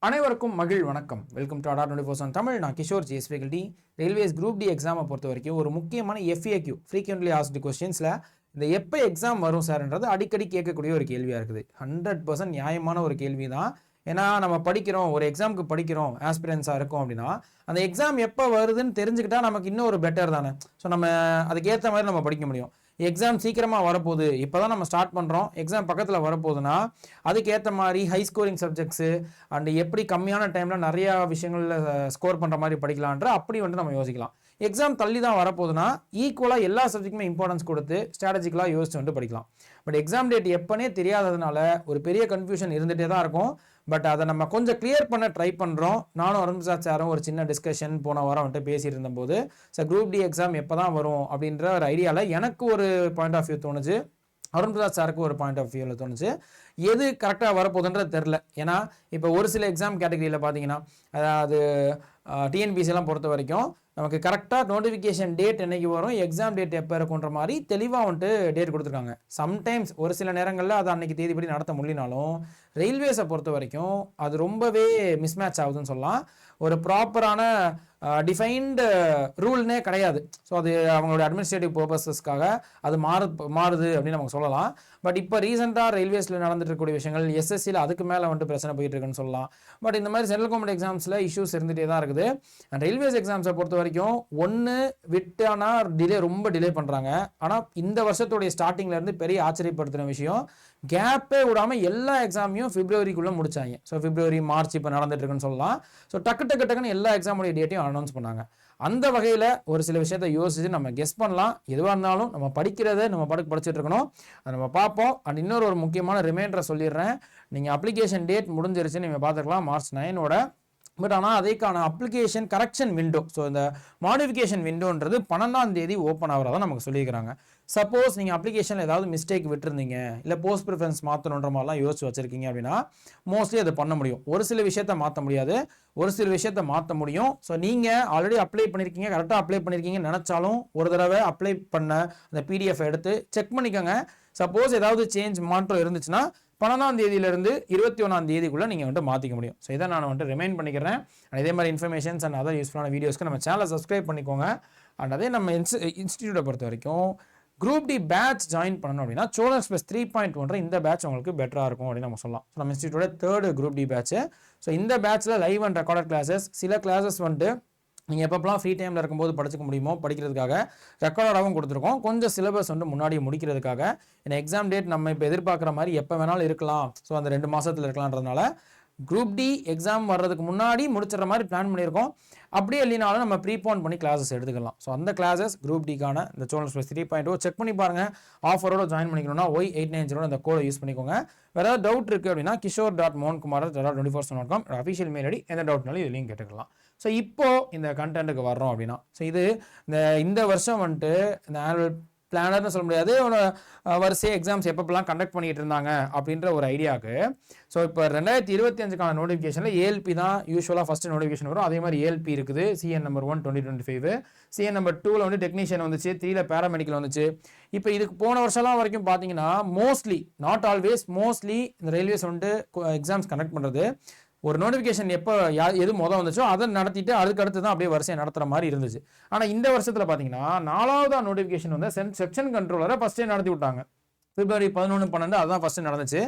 அனைவருக்கும் மகிழ் வணக்கம். Welcome to Adda 24 Tamil. நான் Kishore GS faculty. Railways group D எக்ஸாமை பொறுத்த வரைக்கும் ஒரு முக்கியமான FAQ ஃப்ரீக்வென்ட்லி ஆஸ்க்டு கொஸ்டின்ஸில் இந்த எப்போ எக்ஸாம் வரும் சார்ன்றது அடிக்கடி கேட்கக்கூடிய ஒரு கேள்வியாக இருக்குது. 100% நியாயமான ஒரு கேள்வி தான். ஏன்னா நம்ம படிக்கிறோம், ஒரு எக்ஸாமுக்கு படிக்கிறோம், ஆஸ்பிரன்ஸாக இருக்கும் அப்படின்னா அந்த எக்ஸாம் எப்போ வருதுன்னு தெரிஞ்சுக்கிட்டா நமக்கு இன்னும் ஒரு பெட்டர் தானே. ஸோ நம்ம அதுக்கேற்ற மாதிரி நம்ம படிக்க முடியும். எக்ஸாம் சீக்கிரமாக வரப்போகுது, இப்போ தான் நம்ம ஸ்டார்ட் பண்ணுறோம், எக்ஸாம் பக்கத்தில் வரப்போகுதுன்னா அதுக்கேற்ற மாதிரி ஹை ஸ்கோரிங் சப்ஜெக்ட்ஸு அண்ட் எப்படி கம்மியான டைமில் நிறையா விஷயங்களில் ஸ்கோர் பண்ணுற மாதிரி படிக்கலான்ற அப்படி வந்துட்டு நம்ம யோசிக்கலாம். எக்ஸாம் தள்ளி தான் வரப்போகுதுன்னா ஈக்குவலாக எல்லா சப்ஜெக்ட்டுமே இம்பார்ட்டன்ஸ் கொடுத்து ஸ்ட்ராட்டஜிக்கலாக யோசிச்சு வந்துட்டு படிக்கலாம். பட் எக்ஸாம் டேட் எப்போனே தெரியாததுனால ஒரு பெரிய கன்ஃபியூஷன் இருந்துகிட்டே தான் இருக்கும். பட் அதை நம்ம கொஞ்சம் கிளியர் பண்ண ட்ரை பண்ணுறோம். நானும் அருண்பிரசாத் சாரும் ஒரு சின்ன டிஸ்கஷன் போன வாரம் வந்துட்டு பேசிட்டு இருந்தபோது சார் குரூப் டி எக்ஸாம் எப்போ தான் வரும் அப்படின்ற ஒரு ஐடியாவில் எனக்கு ஒரு பாயிண்ட் ஆஃப் வியூ தோணுச்சு, அருண்பிரசாத் சாருக்கு ஒரு பாயிண்ட் ஆஃப் வியூவில் தோணுச்சு. எது கரெக்டாக வரப்போகுதுன்றது தெரில. ஏன்னா இப்போ ஒரு சில எக்ஸாம் கேட்டகரியில் பார்த்தீங்கன்னா அதாவது டிஎன்பிசிலாம் பொறுத்த வரைக்கும் நமக்கு கரெக்டாக நோட்டிஃபிகேஷன் டேட் என்னைக்கு வரும், எக்ஸாம் டேட் எப்போ இருக்குன்ற மாதிரி தெளிவாக வந்துட்டு டேட் கொடுத்துருக்காங்க. சம்டைம்ஸ் ஒரு சில நேரங்களில் அதை அன்றைக்கி தேதிப்படி நடத்த முடியினாலும் ரயில்வேஸை பொறுத்த வரைக்கும் அது ரொம்பவே மிஸ்மேட்ச் ஆகுதுன்னு சொல்லலாம். ஒரு ப்ராப்பரான டிஃபைன்டு ரூல்னே கிடையாது. ஸோ அது அவங்களோட அட்மினிஸ்ட்ரேட்டிவ் பர்பஸஸ்க்காக அது மாறுது அப்படின்னு நமக்கு சொல்லலாம். பட் இப்போ ரீசெண்டாக ரயில்வேஸில் நடந்துட்டு இருக்கக்கூடிய விஷயங்கள் எஸ்எஸ்சியில் அதுக்கு மேலே வந்துட்டு பிரச்சனை போயிட்டு இருக்குன்னு சொல்லலாம். பட் இந்த மாதிரி சென்ட்ரல் கவர்மெண்ட் எக்ஸாம்ஸில் இஷ்யூஸ் இருந்துகிட்டே தான் இருக்குது. அண்ட் ரயில்வேஸ் எக்ஸாம்ஸை பொறுத்த வரைக்கும் ஒன்று விட்டானா ரொம்ப டிலே பண்ணுறாங்க. ஆனால் இந்த வருஷத்துடைய ஸ்டார்டிங்லேருந்து பெரிய ஆச்சரியப்படுத்துகிற விஷயம், கேப்பே விடாமல் எல்லா எக்ஸாமையும் பிப்ரவரிக்குள்ளே முடிச்சாங்க. ஸோ பிப்ரவரி மார்ச் இப்போ நடந்துட்டு இருக்குன்னு சொல்லலாம். ஸோ டக்குன்னு எல்லா எக்ஸாமுடைய டேட்டையும் அனௌன்ஸ் பண்ணாங்க. அந்த வகையில் ஒரு சில விஷயத்தை யோசிச்சு நம்ம கெஸ் பண்ணலாம். எதுவாக இருந்தாலும் நம்ம படிக்கிறத நம்ம படிச்சுட்டு இருக்கணும், அதை நம்ம பார்ப்போம். அண்ட் இன்னொரு ஒரு முக்கியமான ரிமைண்டரை சொல்லிடுறேன். நீங்கள் அப்ளிகேஷன் டேட் முடிஞ்சிருச்சு, நீங்கள் பார்த்துக்கலாம் மார்ச் 9ஓட. பட் ஆனால் அதற்கான அப்ளிகேஷன் கரெக்ஷன் விண்டோ, ஸோ இந்த மாடிஃபிகேஷன் விண்டோன்றது 12ஆம் தேதி ஓப்பன் ஆகிறதா நமக்கு சொல்லியிருக்கிறாங்க. சப்போஸ் நீங்கள் அப்ளிகேஷனில் ஏதாவது மிஸ்டேக் விட்டுருந்தீங்க, இல்லை போஸ்ட் ப்ரிஃபரன்ஸ் மாற்றணுன்ற மாதிரிலாம் யோசிச்சு வச்சுருக்கீங்க அப்படின்னா மோஸ்ட்லி அதை பண்ண முடியும். ஒரு சில விஷயத்த மாற்ற முடியாது, ஒரு சில விஷயத்த மாற்ற முடியும். ஸோ நீங்கள் ஆல்ரெடி அப்ளை பண்ணியிருக்கீங்க, கரெக்டாக அப்ளை பண்ணியிருக்கீங்கன்னு நினச்சாலும் ஒரு தடவை அப்ளை பண்ண அந்த PDF எடுத்து செக் பண்ணிக்கோங்க. சப்போஸ் ஏதாவது சேஞ்ச் மாற்றம் இருந்துச்சுன்னா 12ஆம் தேதியிலிருந்து 21ஆம் தேதிக்குள்ளே நீங்கள் வந்துட்டு மாற்றிக்க முடியும். ஸோ இதை நான் வந்துட்டு ரிமைண்ட் பண்ணிக்கிறேன். அண்ட் இதே மாதிரி இன்ஃபர்மேஷன்ஸ் அண்ட் அதர் யூஸ்ஃபுல்லான வீடியோஸ்க்கு நம்ம சேனலை சப்ஸ்கிரைப் பண்ணிக்கோங்க. அண்ட் அதே நம்ம இன்ஸ்டிடியூட்டை பொறுத்த வரைக்கும் குரூப் டி பேட்ச் ஜாயின் பண்ணணும் அப்படின்னா சோழன் எக்ஸ்பிரஸ் 3.1 இந்த பேட்ச் உங்களுக்கு பெட்டராக இருக்கும் அப்படின்னு நம்ம சொல்லலாம். ஸோ நம்ம இன்ஸ்டிடியூட்டோட 3rd group D batch. So இந்த பேட்ச்சில் லைவ் அண்ட் ரெக்கார்டட் கிளாஸஸ், சில கிளாஸஸ் வந்துட்டு நீங்கள் எப்பப்பெல்லாம் ஃப்ரீ டைமில் இருக்கும்போது படிச்சுக்க முடியுமோ படிக்கிறதுக்காக ரெக்கார்டாகவும் கொடுத்துருக்கோம். கொஞ்சம் சிலபஸ் வந்து முன்னாடியே முடிக்கிறதுக்காக. ஏன்னா எக்ஸாம் டேட் நம்ம இப்போ எதிர்பார்க்குற மாதிரி எப்போ வேணாலும் இருக்கலாம், ஸோ அந்த 2 மாதத்தில் இருக்கலான்றதுனால குரூப் டி எக்ஸாம் வர்றதுக்கு முன்னாடி முடிச்சிடற மாதிரி பிளான் பண்ணியிருக்கோம். அப்படியே இல்லைனாலும் நம்ம ப்ரீபோன் பண்ணி கிளாஸஸ் எடுத்துக்கலாம். ஸோ அந்த கிளாஸஸ் குரூப் டிக்கான இந்த சோழன் எக்ஸ்பிரஸ் 3.0 செக் பண்ணி பாருங்கள். ஆஃபரோட ஜாயின் பண்ணிக்கணும்னா Y890 அந்த கோடை யூஸ் பண்ணிக்கோங்க. வேறு ஏதாவது டவுட் இருக்குது அப்படின்னா kishore.mohankumar@24/com அஃபிஷியல் மெயில் ஐடி, எந்த டவுட்னாலும் இது லிங்க் கேட்டுக்கலாம். ஸோ இப்போது இந்த கண்டென்ட்டுக்கு வர்றோம் அப்படின்னா, ஸோ இது இந்த வருஷம் வந்துட்டு இந்த ஆனுவல் பிளானர்னு சொல்ல முடியாது, வரிசை எக்ஸாம்ஸ் எப்பப்பெல்லாம் கண்டக்ட் பண்ணிட்டு இருந்தாங்க அப்படின்ற ஒரு ஐடியாவுக்கு. ஸோ இப்போ 2025க்கான நோட்டிஃபிகேஷனில் ALP தான் யூஸ்வலாக ஃபஸ்ட்டு நோட்டிஃபிகேஷன் வரும். அதே மாதிரி ALP இருக்குது, CN நம்பர் 1 2025, CN நம்பர் 2ல் வந்து டெக்னீஷியன் வந்துச்சு, 3ல் பேராமெடிக்கல் வந்துச்சு. இப்போ இதுக்கு போன வருஷம்லாம் வரைக்கும் பார்த்தீங்கன்னா மோஸ்ட்லி, நாட் ஆல்வேஸ், மோஸ்ட்லி இந்த ரயில்வேஸ் வந்துட்டு எக்ஸாம்ஸ் கண்டக்ட் பண்ணுறது ஒரு நோட்டிஃபிகேஷன் எப்போ எது மொதல் வந்துச்சோ அதை நடத்திட்டு அதுக்கடுத்து தான் அப்படியே வரிசையை நடத்துகிற மாதிரி இருந்துச்சு. ஆனால் இந்த வருஷத்தில் பார்த்தீங்கன்னா 4வது நோட்டிஃபிகேஷன் வந்து செக்ஷன் கண்ட்ரோலரை ஃபஸ்ட்டே நடத்தி விட்டாங்க. பிப்ரவரி 11, 12 அதுதான் ஃபஸ்ட்டு நடந்துச்சு.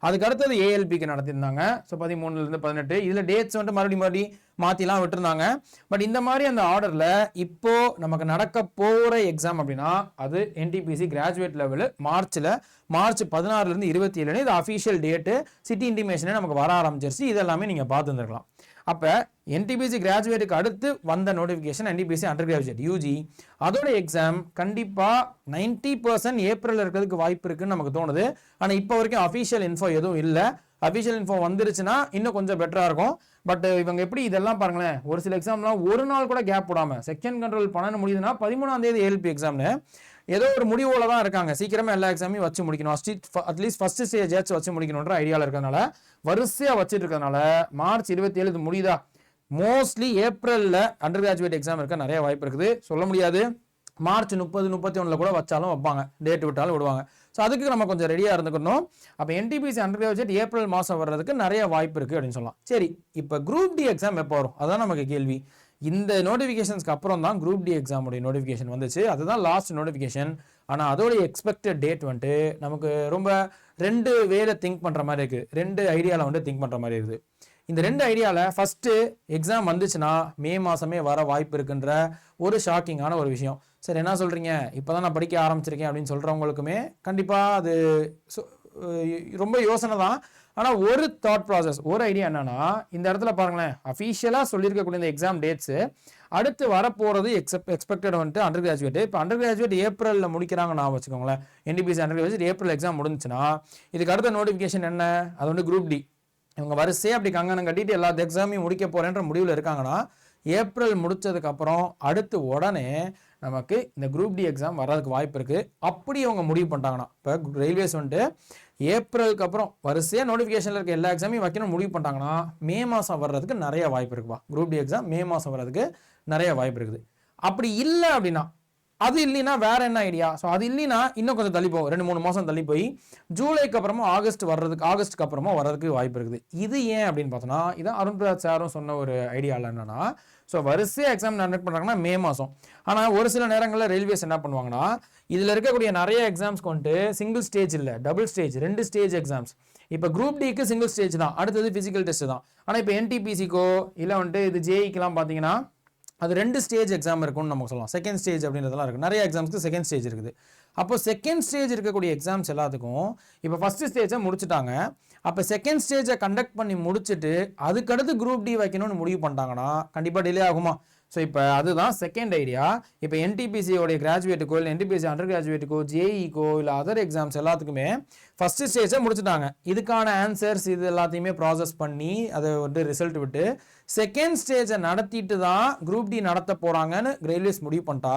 அதுக்கு அடுத்தது ALPக்கு நடத்திருந்தாங்க. ஸோ 13லேருந்து 18 இதில் டேட்ஸ் வந்துட்டு மறுபடியும் மாற்றிலாம் விட்டுருந்தாங்க. பட் இந்த மாதிரி அந்த ஆர்டரில் இப்போது நமக்கு நடக்க போகிற எக்ஸாம் அப்படின்னா அது NTPC கிராஜுவேட் லெவலு மார்ச் 16லேருந்து 27 இது அஃபிஷியல் டேட்டு. சிட்டி இன்டிமேஷனே நமக்கு வர ஆரம்பிச்சிருச்சு. இதெல்லாமே நீங்கள் பார்த்துருந்துருக்கலாம். அப்போ NTPC கிராஜுவேட்டுக்கு அடுத்து வந்த notification NTPC under graduate UG, அதோட எக்ஸாம் கண்டிப்பாக 90% ஏப்ரலில் இருக்கிறதுக்கு வாய்ப்பு இருக்குன்னு நமக்கு தோணுது. ஆனால் இப்போ வரைக்கும் அஃபிஷியல் இன்ஃபோ எதுவும் இல்லை. அஃபிஷியல் இன்ஃபோ வந்துருச்சுன்னா இன்னும் கொஞ்சம் பெட்டராக இருக்கும். பட் இவங்க எப்படி இதெல்லாம் பாருங்களேன், ஒரு சில எக்ஸாம்லாம் ஒரு நாள் கூட கேப் விடாமல் செக்ஷன் கண்ட்ரோல் பண்ண முடியுதுன்னா 13ஆம் தேதி ALP எக்ஸாம்னு ஏதோ ஒரு முடிவோட தான் இருக்காங்க. சீக்கிரமாக எல்லா எக்ஸாமையும் வச்சு முடிக்கணும், அட்லீஸ்ட் ஃபர்ஸ்ட் ஸ்டேஜாச்சும் வச்சு முடிக்கணுன்ற ஐடியாவில் இருக்கிறதுனால வரிசையாக வச்சுட்டு இருக்கிறதுனால மார்ச் 27 முடியுதா, மோஸ்ட்லி ஏப்ரலில் அண்டர் கிராஜுவேட் எக்ஸாம் இருக்க நிறைய வாய்ப்பு இருக்குது. சொல்ல முடியாது, மார்ச் 30, 31 கூட வச்சாலும் வைப்பாங்க, டேட் விட்டாலும் விடுவாங்க. ஸோ அதுக்கு நம்ம கொஞ்சம் ரெடியாக இருந்துக்கணும். அப்போ என்டிபிசி அண்டர் கிராஜுவேட் ஏப்ரல் மாதம் வர்றதுக்கு நிறைய வாய்ப்பு இருக்குது அப்படின்னு சொல்லலாம். சரி, இப்போ குரூப் டி எக்ஸாம் எப்போ வரும், அதான் நமக்கு கேள்வி. இந்த நோட்டிஃபிகேஷன்ஸ்க்கு அப்புறம் தான் குரூப் டி எக்ஸாமுடைய நோட்டிஃபிகேஷன் வந்துச்சு. அதுதான் லாஸ்ட் நோட்டிஃபிகேஷன். ஆனால் அதோடைய எக்ஸ்பெக்டட் டேட் வந்துட்டு நமக்கு ரொம்ப 2 வேல திங்க் பண்ணுற மாதிரி இருக்குது, 2 ஐடியாவில் வந்து திங்க் பண்ணுற மாதிரி இருக்குது. இந்த 2 ஐடியாவில் ஃபஸ்ட்டு எக்ஸாம் வந்துச்சுன்னா மே மாதமே வர வாய்ப்பு இருக்குன்ற ஒரு ஷாக்கிங்கான ஒரு விஷயம். சரி, என்ன சொல்கிறீங்க, இப்போ தான் நான் படிக்க ஆரம்பிச்சிருக்கேன் அப்படின்னு சொல்கிறவங்களுக்குமே கண்டிப்பாக அது ரொம்ப யோசனை தான். ஆனால் ஒரு தாட் ப்ராசஸ், ஒரு ஐடியா என்னன்னா, இந்த இடத்துல பாருங்களேன், அஃபீஷியலாக சொல்லியிருக்கக்கூடிய இந்த எக்ஸாம் டேட்ஸு அடுத்து வரப்போகிறது எக்ஸ்பெக்டட் வந்துட்டு அண்டர் கிராஜுவேட். இப்போ அண்டர் கிராஜுவேட் ஏப்ரலில் முடிக்கிறாங்க நான் வச்சுக்கோங்களேன். NTPC under graduate April exam முடிஞ்சுன்னா இதுக்கு அடுத்த நோட்டிஃபிகேஷன் என்ன, அது வந்து குரூப் டி. இவங்க வரிசையே அப்படி கங்கணம் கட்டிட்டு எல்லா எக்ஸாமையும் முடிக்க போகிறேன்ற முடிவில் இருக்காங்கன்னா, ஏப்ரல் முடிச்சதுக்கப்புறம் அடுத்து உடனே நமக்கு இந்த குரூப் டி எக்ஸாம் வர்றதுக்கு வாய்ப்பு இருக்குது. அப்படி அவங்க முடிவு பண்ணிட்டாங்கன்னா, இப்போ ரயில்வேஸ் வந்துட்டு ஏப்ரலுக்கு அப்புறம் வரிசையாக நோட்டிஃபிகேஷனில் இருக்க எல்லா எக்ஸாமையும் வைக்கணும் முடிவு பண்ணிட்டாங்கன்னா, மே மாதம் வர்றதுக்கு நிறைய வாய்ப்பு இருக்குப்பா. குரூப் டி எக்ஸாம் மே மாதம் வர்றதுக்கு நிறைய வாய்ப்பு இருக்குது. அப்படி இல்லை அப்படின்னா, அது இல்லைன்னா வேற என்ன ஐடியா? ஸோ அது இல்லைன்னா இன்னும் கொஞ்சம் தள்ளி போகும், 2-3 மாதம் தள்ளி போய் ஜூலைக்கு அப்புறமா ஆகஸ்ட்டுக்கு அப்புறமா வர்றதுக்கு வாய்ப்பு இருக்குது. இது ஏன் அப்படின்னு பார்த்தோன்னா, இதான் அருண் பிரசாத் சாரும் சொன்ன ஒரு ஐடியாவில் என்னன்னா, ஸோ வரிசையாக எக்ஸாம் கண்டக்ட் பண்ணுறாங்கன்னா மே மாதம். ஆனால் ஒரு சில நேரங்களில் ரயில்வேஸ் என்ன பண்ணுவாங்கன்னா, இதில் இருக்கக்கூடிய நிறைய எக்ஸாம்ஸ்க்கு வந்துட்டு சிங்கிள் ஸ்டேஜ் இல்லை, டபுள் ஸ்டேஜ், 2 ஸ்டேஜ் எக்ஸாம்ஸ். இப்போ குரூப் டிக்கு சிங்கிள் ஸ்டேஜ் தான், அடுத்தது ஃபிசிக்கல் டெஸ்ட் தான். ஆனால் இப்போ என்டிபிசிக்கோ இல்லை வந்துட்டு இது ஜேஇக்கெலாம் பார்த்தீங்கன்னா அது 2 ஸ்டேஜ் எக்ஸாம் இருக்கும்னு நமக்கு சொல்லலாம். செகண்ட் ஸ்டேஜ் அப்படின்றதெல்லாம் இருக்குது. நிறைய எக்ஸாம்ஸ்க்கு செகண்ட் ஸ்டேஜ் இருக்குது. அப்போ செகண்ட் ஸ்டேஜ் இருக்கக்கூடிய எக்ஸாம்ஸ் எல்லாத்துக்கும் இப்போ ஃபஸ்ட்டு ஸ்டேஜை முடிச்சுட்டாங்க. அப்போ செகண்ட் ஸ்டேஜை கண்டக்ட் பண்ணி முடிச்சுட்டு அதுக்கடுத்து குரூப் டி வைக்கணும்னு முடிவு பண்ணிட்டாங்கன்னா கண்டிப்பாக டிலே ஆகுமா? ஸோ இப்போ அதுதான் செகண்ட் ஐடியா. இப்போ என்டிபிசியோடைய கிராஜுவேட்டுக்கோ இல்லை என்டிபிசி அண்டர் கிராஜுவேட்டுக்கோ ஜேஇக்கோ இல்லை அதர் எக்ஸாம்ஸ் எல்லாத்துக்குமே ஃபஸ்ட்டு ஸ்டேஜை முடிச்சுட்டாங்க. இதுக்கான ஆன்சர்ஸ் இது எல்லாத்தையுமே ப்ராசஸ் பண்ணி அதை வந்து ரிசல்ட் விட்டு செகண்ட் ஸ்டேஜை நடத்திட்டு தான் குரூப் டி நடத்த போகிறாங்கன்னு ரயில்வேஸ் முடிவு பண்ணிட்டா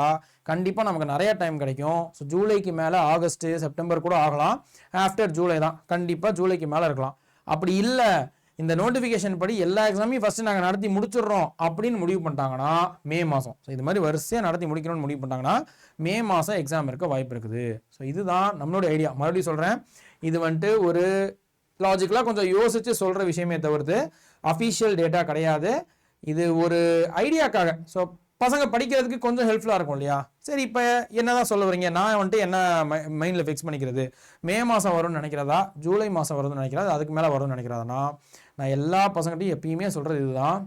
கண்டிப்பாக நமக்கு நிறைய டைம் கிடைக்கும். ஸோ ஜூலைக்கு மேலே ஆகஸ்ட்டு செப்டம்பர் கூட ஆகலாம், ஆஃப்டர் ஜூலை தான், கண்டிப்பாக ஜூலைக்கு மேலே இருக்கலாம். அப்படி இல்லை, இந்த நோட்டிஃபிகேஷன் படி எல்லா எக்ஸாமையும் ஃபஸ்ட்டு நாங்கள் நடத்தி முடிச்சிடுறோம் அப்படின்னு முடிவு பண்ணிட்டாங்கன்னா மே மாதம். ஸோ இது மாதிரி வரிசையாக நடத்தி முடிக்கணும்னு முடிவு பண்ணிட்டாங்கன்னா மே மாதம் எக்ஸாம் இருக்க வாய்ப்பு இருக்குது. ஸோ இதுதான் நம்மளுடைய ஐடியா. மறுபடியும் சொல்கிறேன், இது வந்துட்டு ஒரு லாஜிக்கலாக கொஞ்சம் யோசித்து சொல்கிற விஷயமே தவிர்த்து அஃபீஷியல் டேட்டா கிடையாது. இது ஒரு ஐடியாக்காக, ஸோ பசங்க படிக்கிறதுக்கு கொஞ்சம் ஹெல்ப்ஃபுல்லாக இருக்கும் இல்லையா? சரி, இப்போ என்ன தான் சொல்ல வரீங்க, நான் வந்துட்டு என்ன மைண்டில் ஃபிக்ஸ் பண்ணிக்கிறது, மே மாதம் வரும்னு நினைக்கிறதா, ஜூலை மாதம் வரும்னு நினைக்கிறதா, அதுக்கு மேலே வரும்னு நினைக்கிறதுனா, நான் எல்லா பசங்கள்ட்டையும் எப்பயுமே சொல்கிறது இதுதான்,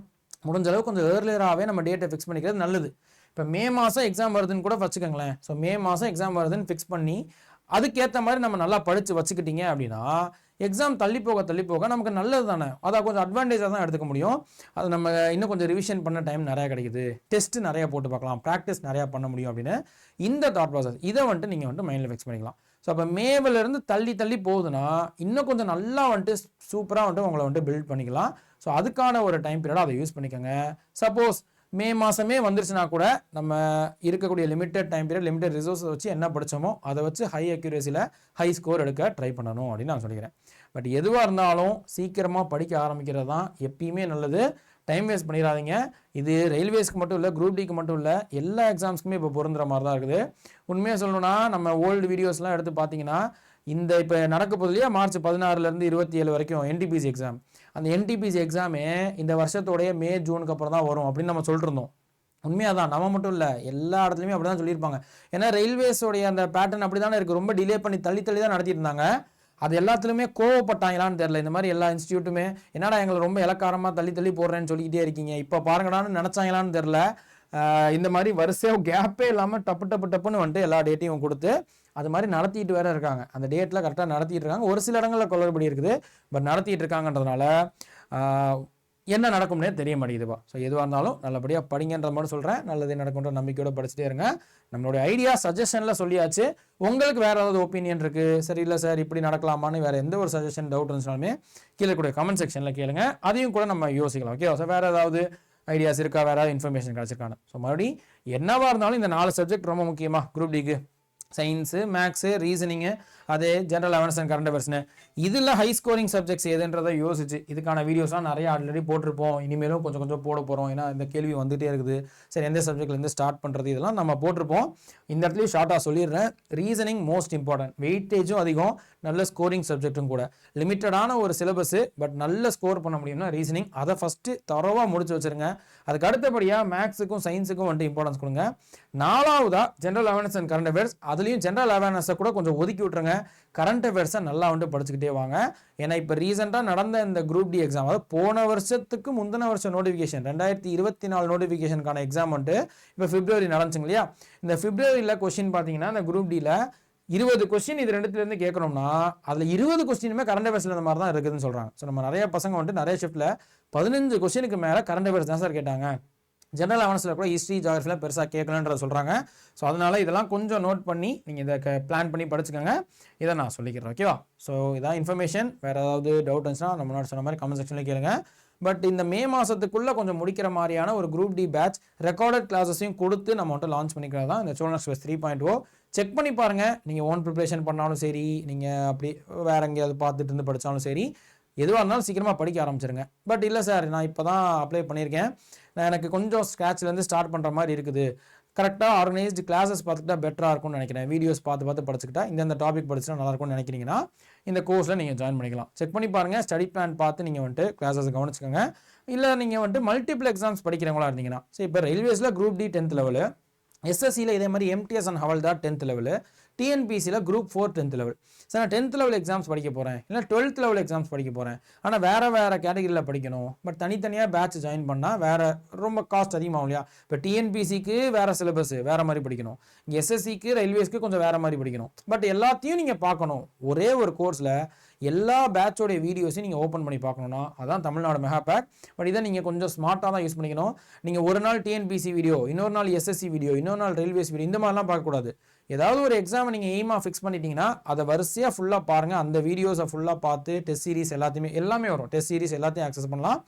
முடிஞ்ச அளவு கொஞ்சம் ஏர்லியராகவே நம்ம டேட்டை ஃபிக்ஸ் பண்ணிக்கிறது நல்லது. இப்போ மே மாதம் எக்ஸாம் வருதுன்னு கூட வச்சுக்கோங்களேன். ஸோ மே மாதம் எக்ஸாம் வருதுன்னு ஃபிக்ஸ் பண்ணி அதுக்கேற்ற மாதிரி நம்ம நல்லா படித்து வச்சுக்கிட்டீங்க அப்படின்னா எக்ஸாம் தள்ளி போக நமக்கு நல்லது தானே. அதை கொஞ்சம் அட்வான்டேஜாக தான் எடுத்துக்க முடியும். அது நம்ம இன்னும் கொஞ்சம் ரிவிஷன் பண்ண டைம் நிறையா கிடைக்குது, டெஸ்ட் நிறையா போட்டு பார்க்கலாம், ப்ராக்டிஸ் நிறையா பண்ண முடியும் அப்படின்னு இந்த தாட் ப்ராசஸ் இதை வந்துட்டு நீங்கள் வந்துட்டு மைண்டில் ஃபிக்ஸ் பண்ணிக்கலாம். ஸோ அப்போ மேவிலேருந்து தள்ளி போகுதுன்னா இன்னும் கொஞ்சம் நல்லா வந்துட்டு சூப்பராக வந்துட்டு உங்களை வந்துட்டு பில்ட் பண்ணிக்கலாம். ஸோ அதுக்கான ஒரு டைம் பீரியடாக அதை யூஸ் பண்ணிக்கோங்க. சப்போஸ் மே மாதமே வந்துருச்சுன்னா கூட நம்ம இருக்கக்கூடிய லிமிட்டட் டைம் பீரியட், லிமிட்டட் ரிசோர்ஸை வச்சு என்ன படித்தோமோ அதை வச்சு ஹை அக்யூரேசியில் ஹை ஸ்கோர் எடுக்க ட்ரை பண்ணணும் அப்படின்னு நான் சொல்லிக்கிறேன். பட் எதுவாக இருந்தாலும் சீக்கிரமாக படிக்க ஆரம்பிக்கிறது தான் எப்பயுமே நல்லது. டைம் வேஸ்ட் பண்ணிடாதீங்க. இது ரயில்வேஸ்க்கு மட்டும் இல்லை, குரூப் டிக்கு மட்டும் இல்லை, எல்லா எக்ஸாம்ஸ்க்குமே இப்போ பொருந்துற மாதிரி தான் இருக்குது. உண்மையாக சொல்லணும்னா நம்ம ஓல்டு வீடியோஸ்லாம் எடுத்து பார்த்தீங்கன்னா இந்த இப்போ நடக்க போகுது இல்லையா, மார்ச் 16லேருந்து 27 வரைக்கும் என்டிபிசி எக்ஸாம், அந்த என்டிபிசி எக்ஸாமே இந்த வருஷத்தோடைய மே ஜூனுக்கு அப்புறம் தான் வரும் அப்படின்னு நம்ம சொல்லிட்டு இருந்தோம். உண்மையாக தான், நம்ம மட்டும் இல்லை எல்லா இடத்துலையுமே அப்படி தான் சொல்லியிருப்பாங்க. ஏன்னா ரயில்வேஸோடைய அந்த பேட்டர்ன் அப்படி தானே இருக்குது, ரொம்ப டிலே பண்ணி தள்ளி தான் நடத்திட்டு இருந்தாங்க. அது எல்லாத்துலேயுமே கோவப்பட்டாங்களான்னு தெரில. இந்த மாதிரி எல்லா இன்ஸ்டியூட்டுமே என்னடா எங்களை ரொம்ப இலக்காரமாக தள்ளி போடுறேன்னு சொல்லிக்கிட்டே இருக்கீங்க, இப்போ பாருங்கடான்னு நினச்சாங்களான்னு தெரில. இந்த மாதிரி வரிசையாக கேப்பே இல்லாமல் டப்புன்னு வந்துட்டு எல்லா டேட்டையும் கொடுத்து அது மாதிரி நடத்திட்டு வேற இருக்காங்க. அந்த டேட்டில் கரெக்டாக நடத்திட்டு இருக்காங்க. ஒரு சில இடங்களில் குளறுபடி இருக்குது, பட் நடத்திட்டு இருக்காங்கன்றதுனால என்ன நடக்கும்னே தெரிய மாட்டேங்குதுப்பா. ஸோ எதுவாக இருந்தாலும் நல்லபடியாக படிங்கன்ற மாதிரி சொல்கிறேன். நல்லதே நடக்கும்ன்ற நம்பிக்கையோடு படிச்சுட்டே இருங்க. நம்மளுடைய ஐடியா சஜஷனில் சொல்லியாச்சு. உங்களுக்கு வேறு ஏதாவது ஒப்பீனியன் இருக்குது, சரி இல்லை சார் இப்படி நடக்கலாமான்னு வேறு எந்த ஒரு சஜஷன் டவுட் இருந்துச்சாலுமே கீழே கூடிய கமெண்ட் செக்ஷனில் கேளுங்க. அதையும் கூட நம்ம யோசிக்கலாம். ஓகே, ஸோ வேறு ஏதாவது ஐடியாஸ் இருக்கா, வேறு ஏதாவது இன்ஃபர்மேஷன் கிடச்சிருக்காங்க. ஸோ மறுபடியும் என்னவாக இருந்தாலும் இந்த 4 சப்ஜெக்ட் ரொம்ப முக்கியமாக குரூப் டிக்கு சயின்ஸு, மேக்ஸு, ரீசனிங்கு, அது ஜென்ரல் அவேர்னஸ் அண்ட் கரண்ட் அஃபேர்ஸ்னு. இதில் ஹை ஸ்கோரிங் சப்ஜெக்ட்ஸ் எதுன்றதை யோசிச்சு இதுக்கான வீடியோஸ்லாம் நிறைய ஆல்ரெடி போட்டிருப்போம். இனிமேலும் கொஞ்சம் கொஞ்சம் போட போகிறோம். ஏன்னா இந்த கேள்வி வந்துகிட்டே இருக்குது. சரி, எந்த சப்ஜெக்ட்லேருந்து ஸ்டார்ட் பண்ணுறது இதெல்லாம் நம்ம போட்டிருப்போம். இந்த இடத்துலையும் ஷார்ட்டாக சொல்லிடுறேன். Reasoning most important. வெயிட்டேஜும் அதிகம், நல்ல ஸ்கோரிங் சப்ஜெக்ட்டும் கூட. லிமிட்டடான ஒரு சிலபஸ், பட் நல்ல ஸ்கோர் பண்ண முடியும்னா ரீசனிங். அதை ஃபஸ்ட்டு தரவாக முடிச்சு வச்சுருங்க. அதுக்கு அடுத்தபடியாக மேக்ஸுக்கும் சயின்ஸுக்கும் வந்துட்டு இம்பார்ட்டன்ஸ் கொடுங்க. 4வதா general awareness and current affairs. அதுலேயும் ஜென்ரல் அவேர்னஸை கூட கொஞ்சம் ஒதுக்கி விட்டுருங்க. கரண்ட் அஃபேர்ஸை நல்லா வந்துட்டு படிச்சுக்கிட்டே வாங்க. ஏன்னா இப்போ ரீசெண்டாக நடந்த இந்த குரூப் டி எக்ஸாம், அதாவது போன வருஷத்துக்கு முந்தின வருஷம் நோட்டிஃபிகேஷன் 2024 நோட்டிஃபிகேஷனுக்கான எக்ஸாம் வந்துட்டு இப்போ பிப்ரவரி நடந்துச்சுங்க இல்லையா? இந்த பிப்ரவரியில் கொஸ்டின் பார்த்தீங்கன்னா இந்த குரூப் டியில் 20 கொஸ்டின் இது ரெண்டுத்துலேருந்து கேட்கணும்னா அதில் 20 கொஸ்டினுமே கரண்ட் அஃபேர்ஸில் இந்த மாதிரி தான் இருக்குதுன்னு சொல்கிறாங்க. ஸோ நம்ம நிறைய பசங்க வந்துட்டு நிறைய ஷிஃப்ட்டில் 15 கொஸ்டினுக்கு மேலே கரண்ட் அஃபேர்ஸ் தான் சார் கேட்டாங்க. ஜென்ரல் அவேர்னஸில் கூட ஹிஸ்ட்ரி ஜியாகிரஃபியில் பெருசாக கேட்கலன்றத சொல்கிறாங்க. ஸோ அதனால் இதெல்லாம் கொஞ்சம் நோட் பண்ணி நீங்கள் இதை பிளான் பண்ணி படிச்சுக்கோங்க. இதை நான் சொல்லிக்கிறேன். ஓகேவா? ஸோ இதான் இன்ஃபர்மேஷன். வேறு ஏதாவது டவுட் இருந்துச்சுன்னா நம்ம முன்னாடி சொன்ன மாதிரி கமெண்ட் செக்ஷனில் கேளுங்க. பட் இந்த மே மாதத்துக்குள்ளே கொஞ்சம் முடிக்கிற மாதிரியான ஒரு குரூப் டி பேட்ச் ரெக்கார்டட் கிளாஸஸையும் கொடுத்து நம்ம வந்துட்டு லான்ச் பண்ணிக்கிறது தான் இந்த சோழன் எக்ஸ்பிரஸ் 3.0. செக் பண்ணி பாருங்கள். நீங்கள் ஓன் ப்ரிப்ரேஷன் பண்ணாலும் சரி, நீங்கள் அப்படி வேறு எங்கேயாவது பார்த்துட்டு இருந்து படித்தாலும் சரி, எதுவாக இருந்தாலும் சீக்கிரமாக படிக்க ஆரம்பிச்சிருங்க. பட் இல்லை சார், நான் இப்போ தான் அப்ளை பண்ணியிருக்கேன், நான் எனக்கு கொஞ்சம் ஸ்க்ராட்ச்லேருந்து ஸ்டார்ட் பண்ணுற மாதிரி இருக்குது, கரெக்டாக ஆர்கனைஸ்டு கிளாஸஸ் பார்த்துக்கிட்டா பெட்டராக இருக்கும்னு நினைக்கிறேன், வீடியோஸ் பார்த்து படிச்சுக்கிட்டா இந்த டாபிக் படிச்சுட்டா நல்லாயிருக்கும்னு நினைக்கிறீங்கன்னா இந்த கோர்ஸில் நீங்கள் ஜாயின் பண்ணிக்கலாம். செக் பண்ணி பாருங்கள். ஸ்டடி பிளான் பார்த்து நீங்கள் வந்துட்டு கிளாஸஸ் கவனிச்சுக்கோங்க. இல்லை நீங்கள் வந்துட்டு மல்டிபிள் எக்ஸாம்ஸ் படிக்கிறவங்களா இருந்தீங்கன்னா, ஸோ இப்போ ரயில்வேஸில் குரூப் டி 10th லெவலு, எஸ்எஸ்சியில் இதே மாதிரி MTS and Havaldar 10th level, டிஎன்பிசியில் குரூப் 4 10th லெவல். சார் நான் 10th லெவல் எக்ஸாம்ஸ் படிக்க போகிறேன், இல்லை 12th லெவல் எக்ஸாம்ஸ் படிக்க போகிறேன், ஆனால் வேறு கேட்டகரியில் படிக்கணும், பட் தனித்தனியாக பேட்ச் ஜாயின் பண்ணால் வேறு ரொம்ப காஸ்ட் அதிகமாகும் இல்லையா? இப்போ டிஎன்பிசிக்கு வேறு சிலபஸ் வேறு மாதிரி படிக்கணும், இங்கே எஸ்எஸ்சிக்கு ரயில்வேஸ்க்கு கொஞ்சம் வேறு மாதிரி படிக்கணும். பட் எல்லாத்தையும் நீங்கள் பார்க்கணும். ஒரே ஒரு கோர்ஸில் எல்லா பேட்சோடைய வீடியோஸையும் நீங்கள் ஓப்பன் பண்ணி பார்க்கணுன்னா அதான் தமிழ்நாடு மெகா பேக். பட் இதை நீங்கள் கொஞ்சம் ஸ்மார்ட்டாக தான் யூஸ் பண்ணிக்கணும். நீங்கள் ஒரு நாள் டிஎன்பிசி வீடியோ, இன்னொரு நாள் எஸ்எஸ்சி வீடியோ, இன்னொரு நாள் ரயில்வேஸ் வீடியோ, இந்த மாதிரிலாம் பார்க்கக்கூடாது. ஏதாவது ஒரு எக்ஸாமை நீங்கள் எய்மாக ஃபிக்ஸ் பண்ணிட்டீங்கன்னா அதை வரிசையாக ஃபுல்லாக பாருங்கள். அந்த வீடியோஸை ஃபுல்லாக பார்த்து டெஸ்ட் சீரிஸ் எல்லாமே வரும். டெஸ்ட் சீரிஸ் எல்லாத்தையும் ஆக்சஸ் பண்ணலாம்.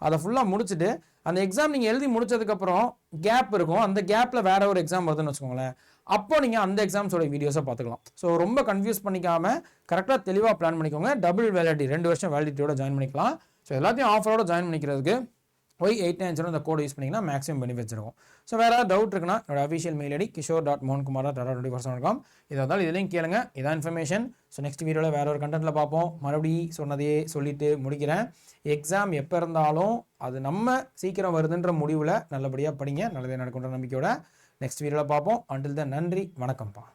அதை ஃபுல்லாக முடிச்சுட்டு அந்த எக்ஸாம் நீங்கள் எழுதி முடிச்சதுக்கப்புறம் கேப் இருக்கும். அந்த கேப்பில் வேற ஒரு எக்ஸாம் வருதுன்னு வச்சுக்கோங்களேன், அப்போ நீங்கள் அந்த எக்ஸாம்ஸோட வீடியோஸை பார்த்துக்கலாம். ஸோ ரொம்ப கன்ஃபியூஸ் பண்ணிக்காமல் கரெக்டாக தெளிவாக பிளான் பண்ணிக்கோங்க. டபுள் வேலிடிட்டி 2 வருஷம் வேலிடிட்டியோட ஜாயின் பண்ணிக்கலாம். ஸோ எல்லாத்தையும் ஆஃபரோட ஜாயின் பண்ணிக்கிறதுக்கு Y890 இந்த கோட் யூஸ் பண்ணிங்கன்னா மேக்ஸிமம் பெனிஃபிட்ஸ் இருக்கும். ஸோ வேறு ஏதாவது டவுட் இருக்குன்னா என்னோட அஃபிஷியல் மெயில் ஐடி kishore.mohankumar@tata24.com. இதை இருந்தாலும் இதுலேயும் கேளுங்க. இதான் இன்ஃபர்மேஷன். ஸோ நெக்ஸ்ட் வீடியோவில் வேறு ஒரு கண்டென்ட்டில் பார்ப்போம். மறுபடியும் சொன்னதையே சொல்லிட்டு முடிக்கிறேன். எக்ஸாம் எப்போ இருந்தாலும் அது நம்ம சீக்கிரம் வருதுன்ற முடிவில் நல்லபடியாக படிங்க. நல்லதே நடக்குன்ற நம்பிக்கையோட நெக்ஸ்ட் வீடியோவில் பார்ப்போம். அண்டில் தென் நன்றி, வணக்கம்ப்பா.